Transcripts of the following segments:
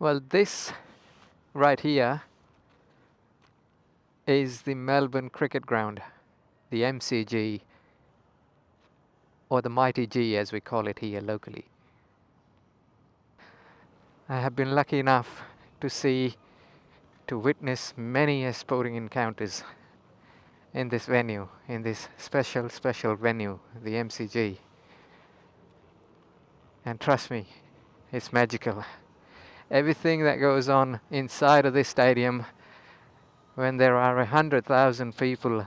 Well, this right here is the Melbourne Cricket Ground, the MCG, or the Mighty G as we call it here locally. I have been lucky enough to witness many sporting encounters in this venue, in this special venue, the MCG. And trust me, it's magical. Everything that goes on inside of this stadium, when there are 100,000 people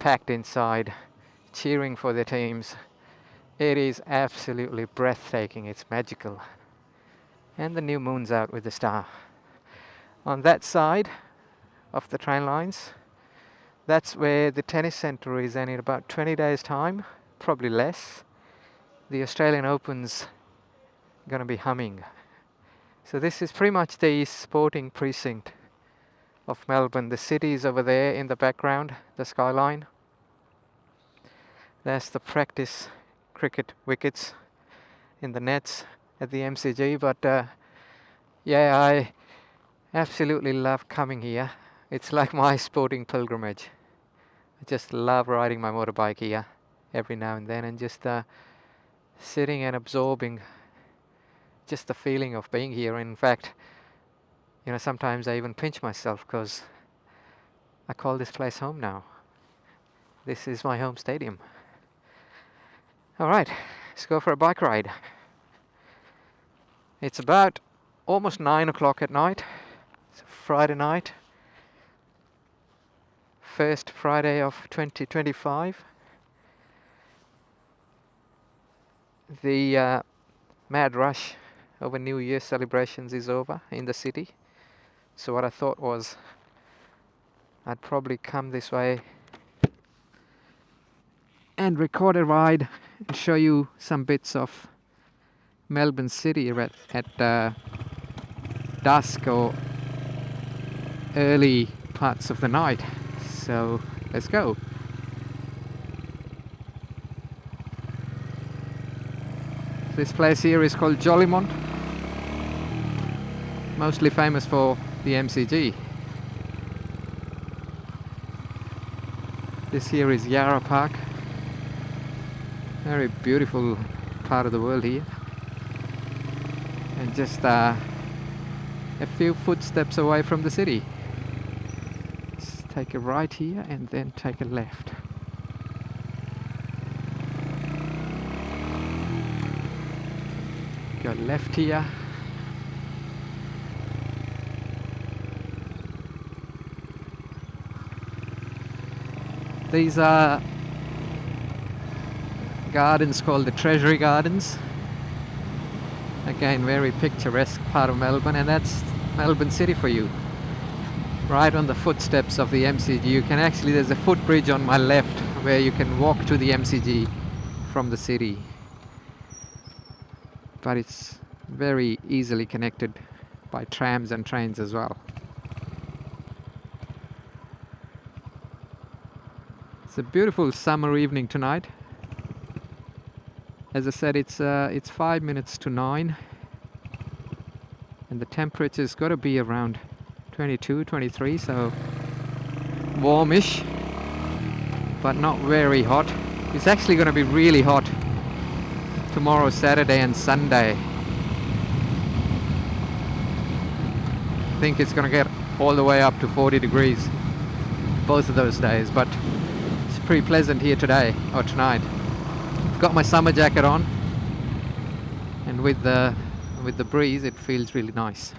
packed inside, cheering for their teams, it is absolutely breathtaking. It's magical. And the new moon's out with the star. On that side of the train lines, that's where the tennis centre is, and in about 20 days time, probably less, the Australian Open's gonna be humming. So this is pretty much the sporting precinct of Melbourne. The city is over there in the background, the skyline. There's the practice cricket wickets in the nets at the MCG, but yeah, I absolutely love coming here. It's like my sporting pilgrimage. I just love riding my motorbike here every now and then, and just sitting and absorbing just the feeling of being here. In fact, sometimes I even pinch myself because I call this place home now. This is my home stadium. All right, let's go for a bike ride. It's about almost 9 o'clock at night. It's a Friday night. First Friday of 2025. The mad rush over New Year celebrations is over in the city. So what I thought was I'd probably come this way and record a ride and show you some bits of Melbourne City at dusk or early parts of the night. So let's go. This place here is called Jolimont, mostly famous for the MCG. This here is Yarra Park, very beautiful part of the world here, and just a few footsteps away from the city. Let's take a right here and then take a left. Go left here. These are gardens called the Treasury Gardens. Again, very picturesque part of Melbourne, and that's Melbourne City for you. Right on the footsteps of the MCG. There's a footbridge on my left where you can walk to the MCG from the city. But it's very easily connected by trams and trains as well. It's a beautiful summer evening tonight. As I said, it's 5 minutes to 9, and the temperature's got to be around 22, 23, so warmish, but not very hot. It's actually going to be really hot tomorrow, Saturday and Sunday. I think it's going to get all the way up to 40 degrees both of those days, but it's pretty pleasant here today or tonight. I've got my summer jacket on, and with the breeze it feels really nice.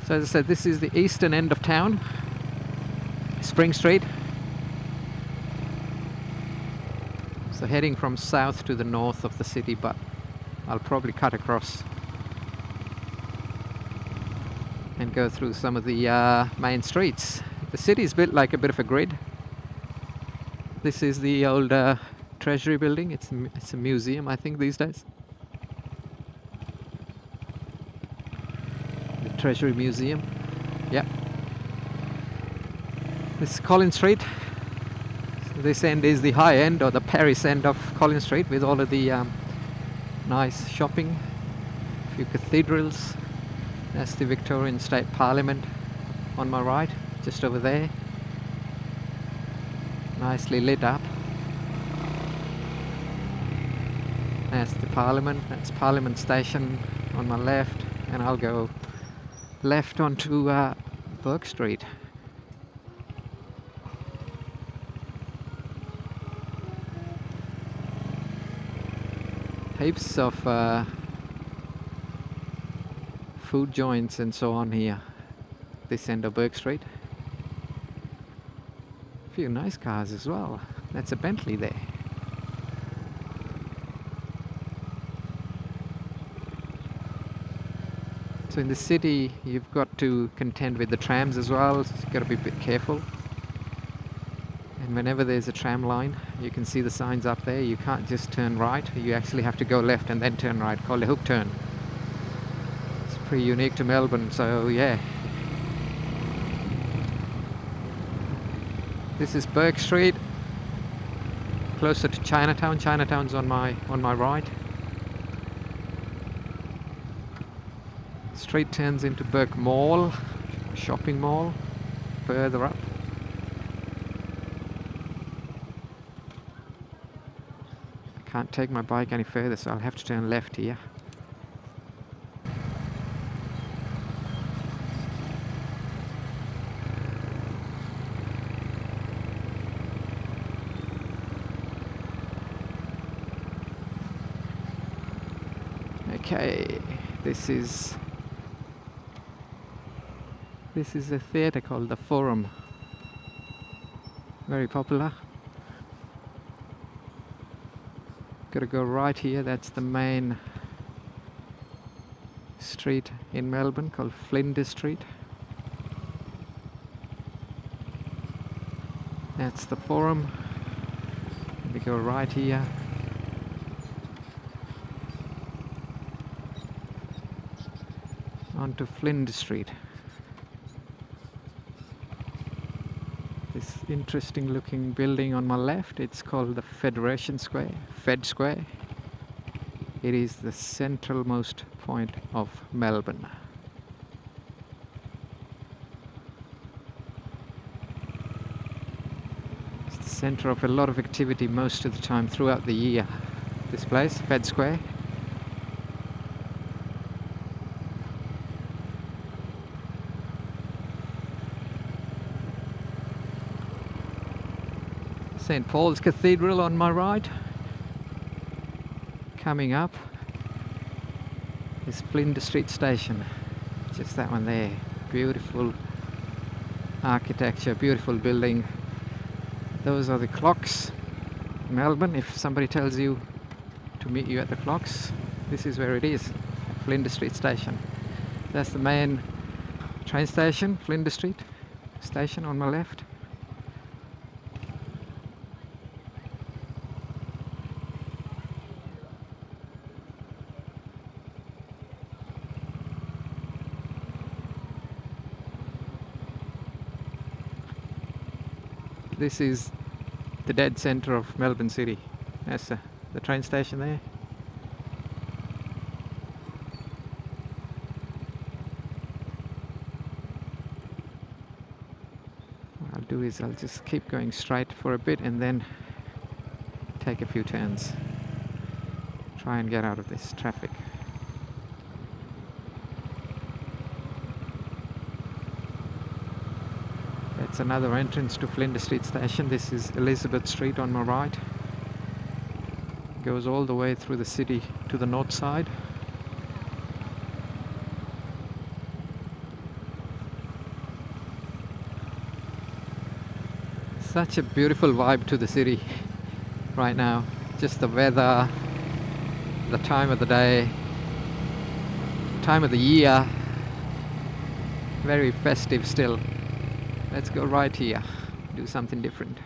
So as I said, this is the eastern end of town, Spring Street. So heading from south to the north of the city, but I'll probably cut across and go through some of the main streets. The city is built like a bit of a grid. This is the old Treasury building. It's a museum, I think, these days. The Treasury Museum. Yeah. This is Collins Street. So this end is the high end, or the Paris end of Collins Street, with all of the nice shopping. few cathedrals. That's the Victorian State Parliament on my right, just over there. Nicely lit up. That's the Parliament. That's Parliament Station on my left, and I'll go left onto Burke Street. Heaps of food joints and so on here, this end of Burke Street. A few nice cars as well. That's a Bentley there. So in the city you've got to contend with the trams as well, so you've got to be a bit careful. And whenever there's a tram line, you can see the signs up there, you can't just turn right, you actually have to go left and then turn right, called a hook turn. It's pretty unique to Melbourne, so yeah. This is Burke Street, closer to Chinatown. Chinatown's on my right. Street turns into Burke Mall, shopping mall, further up. I can't take my bike any further, so I'll have to turn left here. Okay, this is a theatre called the Forum. Very popular. Gotta go right here, that's the main street in Melbourne called Flinders Street. That's the Forum. We go right here. Onto Flinders Street. This interesting looking building on my left, it's called the Federation Square, Fed Square. It is the centralmost point of Melbourne. It's the center of a lot of activity most of the time throughout the year. This place, Fed Square. St. Paul's Cathedral on my right. Coming up is Flinders Street Station. Just that one there. Beautiful architecture, beautiful building. Those are the clocks. Melbourne, if somebody tells you to meet you at the clocks, this is where it is. Flinders Street Station. That's the main train station, Flinders Street Station on my left. This is the dead centre of Melbourne City. That's the train station there. What I'll do is I'll just keep going straight for a bit and then take a few turns. Try and get out of this traffic. That's another entrance to Flinders Street Station. This is Elizabeth Street on my right. Goes all the way through the city to the north side. Such a beautiful vibe to the city right now. Just the weather, the time of the day, time of the year. Very festive still. Let's go right here, do something different.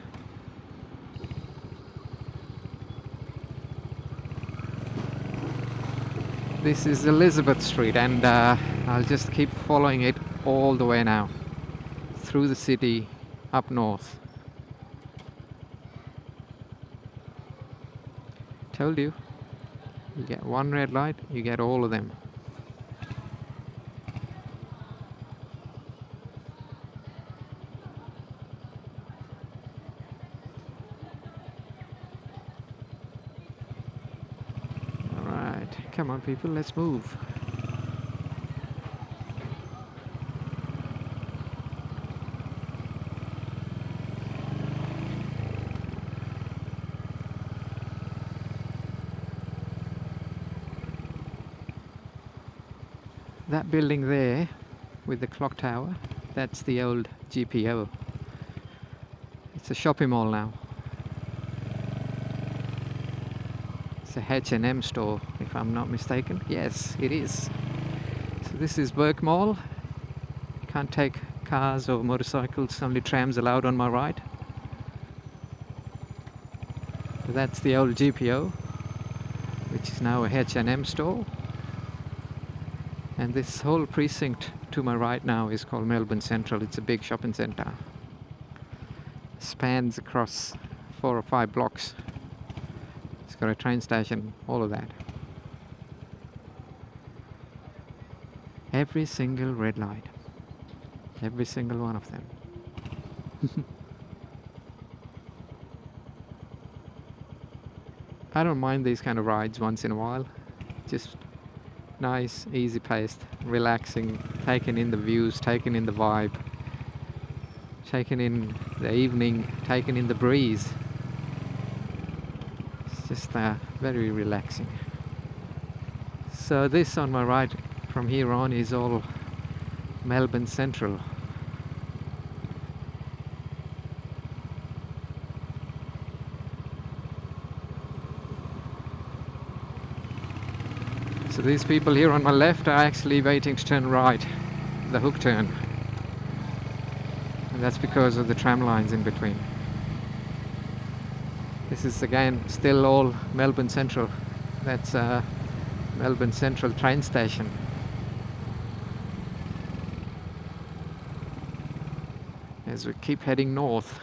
This is Elizabeth Street, and I'll just keep following it all the way now, through the city, up north. Told you, you get one red light, you get all of them. Come on people, let's move. That building there with the clock tower, that's the old GPO. It's a shopping mall now. It's a H&M store, if I'm not mistaken. Yes, it is. So this is Burke Mall. You can't take cars or motorcycles, only trams allowed on my right. So that's the old GPO, which is now a H&M store. And this whole precinct to my right now is called Melbourne Central. It's a big shopping centre. Spans across 4 or 5 blocks. It's got a train station, all of that. Every single red light. Every single one of them. I don't mind these kind of rides once in a while. Just nice, easy paced, relaxing, taking in the views, taking in the vibe, taking in the evening, taking in the breeze. It's just very relaxing. So this on my right from here on is all Melbourne Central. So these people here on my left are actually waiting to turn right, the hook turn. And that's because of the tram lines in between. This is again still all Melbourne Central. That's Melbourne Central train station. As we keep heading north.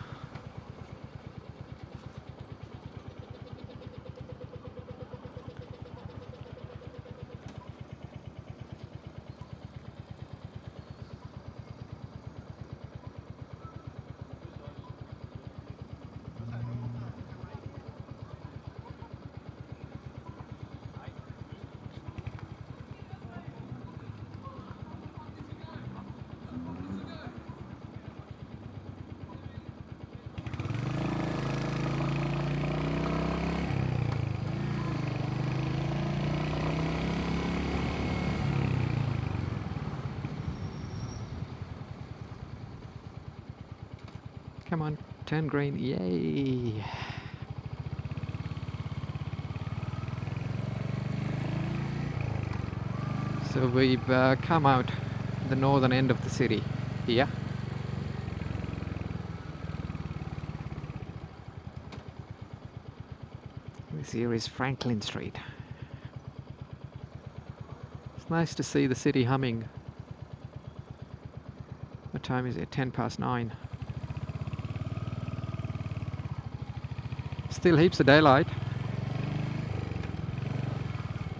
Come on, turn green, yay! So we've come out the northern end of the city here. This here is Franklin Street. It's nice to see the city humming. What time is it? 9:10. Still heaps of daylight.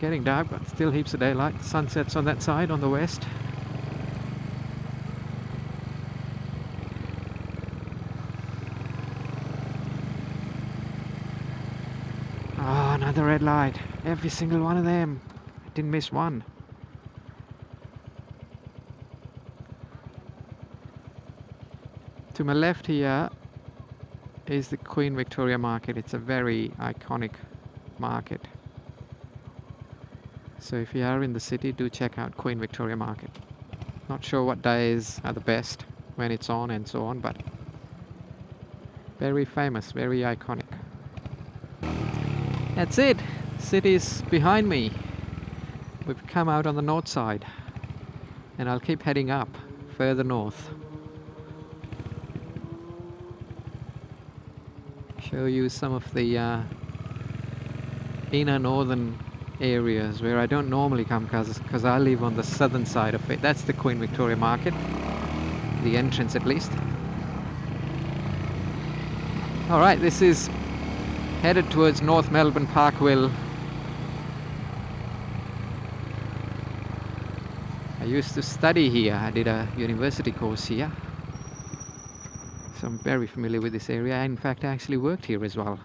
Getting dark, but still heaps of daylight. Sunset's on that side, on the west. Oh, another red light. Every single one of them. I didn't miss one. To my left here is the Queen Victoria Market. It's a very iconic market. So if you are in the city, do check out Queen Victoria Market. Not sure what days are the best when it's on and so on, but very famous, very iconic. That's it. The city's behind me. We've come out on the north side and I'll keep heading up further north. Show you some of the inner northern areas where I don't normally come because I live on the southern side of it. That's the Queen Victoria Market, the entrance at least. Alright, this is headed towards North Melbourne Parkville. I used to study here. I did a university course here. So I'm very familiar with this area. In fact, I actually worked here as well.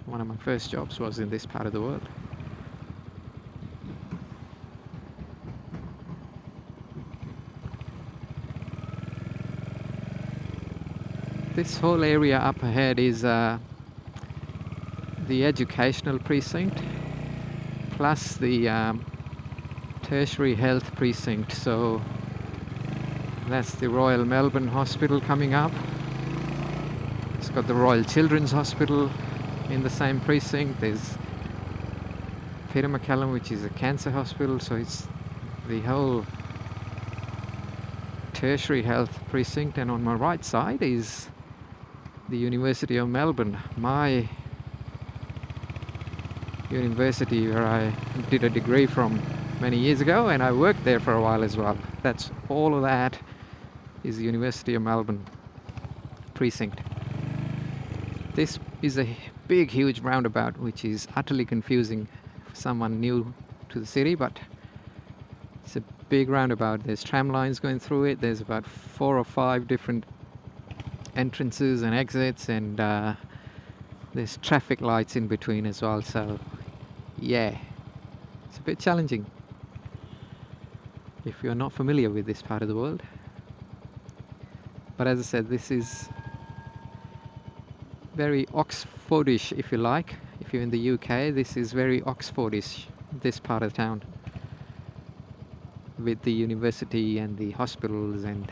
One of my first jobs was in this part of the world. This whole area up ahead is the educational precinct plus the tertiary health precinct. So that's the Royal Melbourne Hospital coming up. It's got the Royal Children's Hospital in the same precinct. There's Peter MacCallum, which is a cancer hospital. So it's the whole tertiary health precinct. And on my right side is the University of Melbourne, my university where I did a degree from many years ago, and I worked there for a while as well. That's all of that is the University of Melbourne precinct. This is a big, huge roundabout, which is utterly confusing for someone new to the city, but it's a big roundabout. There's tram lines going through it. There's about 4 or 5 different entrances and exits, and there's traffic lights in between as well. So yeah, it's a bit challenging if you're not familiar with this part of the world. But as I said, this is very Oxfordish, if you like. If you're in the UK, this is very Oxfordish, this part of town, with the university and the hospitals and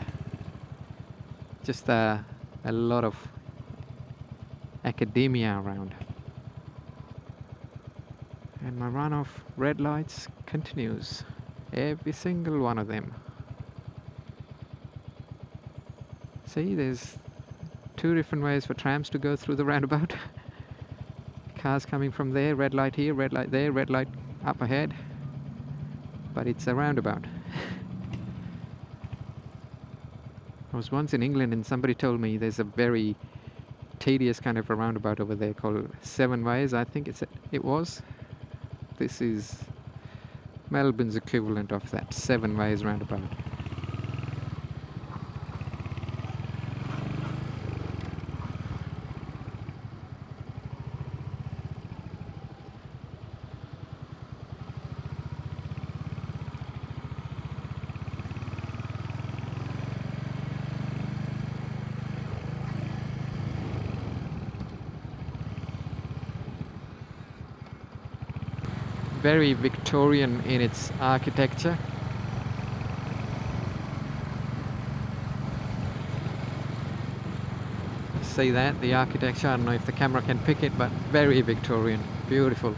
just a lot of academia around. And my run of red lights continues, every single one of them. See, there's 2 different ways for trams to go through the roundabout. Cars coming from there, red light here, red light there, red light up ahead. But it's a roundabout. I was once in England and somebody told me there's a very tedious kind of a roundabout over there called 7 Ways, I think it was. This is Melbourne's equivalent of that 7 Ways roundabout. Very Victorian in its architecture. See that, the architecture, I don't know if the camera can pick it, but very Victorian, beautiful.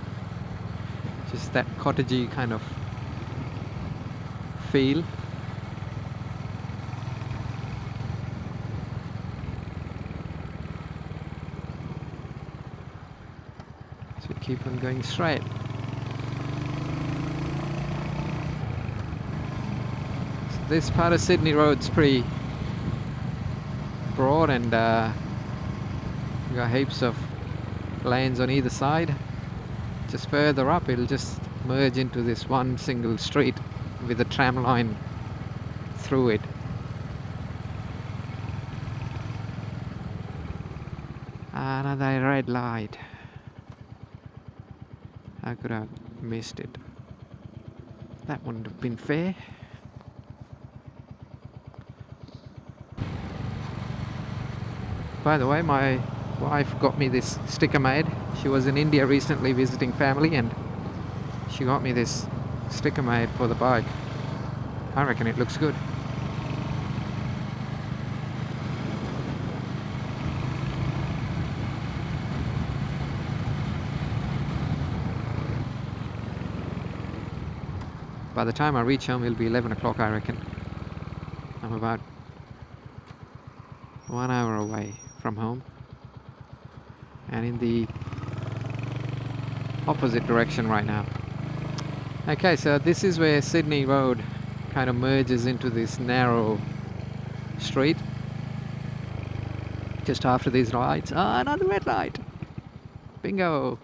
Just that cottagey kind of feel. So keep on going straight. This part of Sydney Road's pretty broad, and you got heaps of lanes on either side. Just further up, it'll just merge into this one single street with a tram line through it. Another red light. I could have missed it. That wouldn't have been fair. By the way, my wife got me this sticker made. She was in India recently visiting family, and she got me this sticker made for the bike. I reckon it looks good. By the time I reach home, it'll be 11 o'clock, I reckon. I'm about 1 hour away from home, and in the opposite direction right now. Okay, so this is where Sydney Road kind of merges into this narrow street. Just after these lights, another red light. Bingo.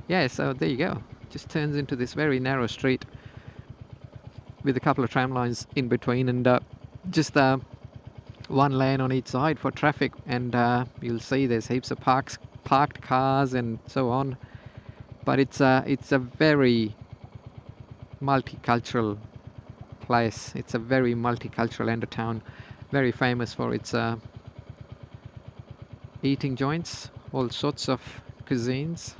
Yeah, so there you go. Just turns into this very narrow street with a couple of tram lines in between, and just one lane on each side for traffic, and you'll see there's heaps of parked cars and so on. But it's a very multicultural place. It's a very multicultural end of town, very famous for its eating joints, all sorts of cuisines.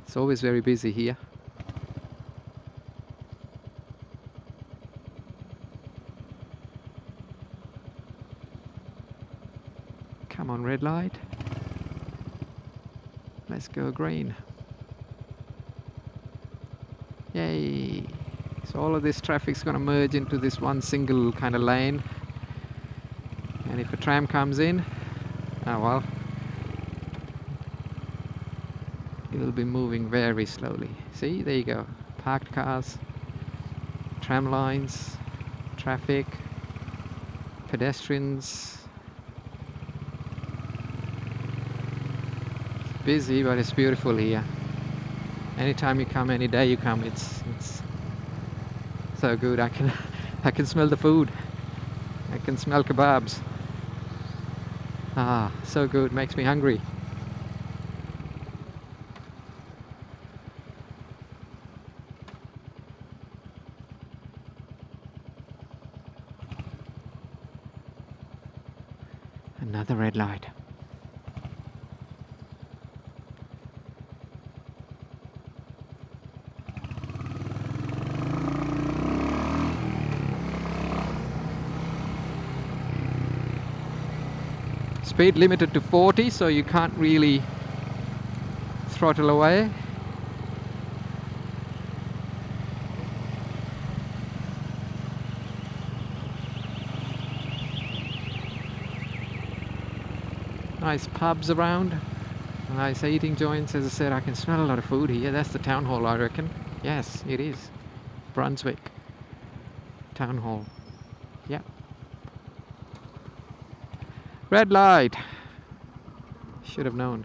It's always very busy here. Come on, red light. Let's go green. Yay! So all of this traffic's going to merge into this one single kind of lane. And if a tram comes in, oh well, it will be moving very slowly. See, there you go. Parked cars, tram lines, traffic, pedestrians. It's busy, but it's beautiful here. Anytime you come, any day you come, it's so good. I can smell the food. I can smell kebabs. Ah, so good, makes me hungry. Another red light. Speed limited to 40, so you can't really throttle away. Nice pubs around, nice eating joints. As I said, I can smell a lot of food here. That's the town hall, I reckon. Yes, it is. Brunswick town hall. Yeah. Red light. Should have known.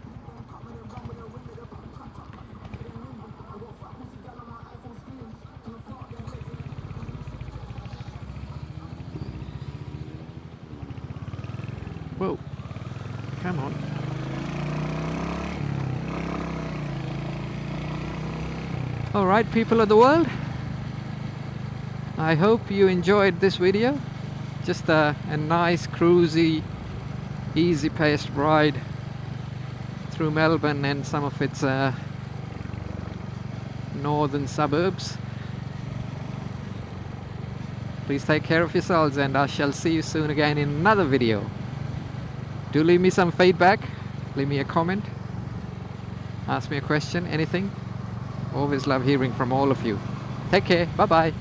Whoa. Come on. Alright, people of the world. I hope you enjoyed this video. Just a nice, cruisy, easy-paced ride through Melbourne and some of its northern suburbs. Please take care of yourselves, and I shall see you soon again in another video. Do leave me some feedback, leave me a comment, ask me a question, anything. Always love hearing from all of you. Take care, bye bye.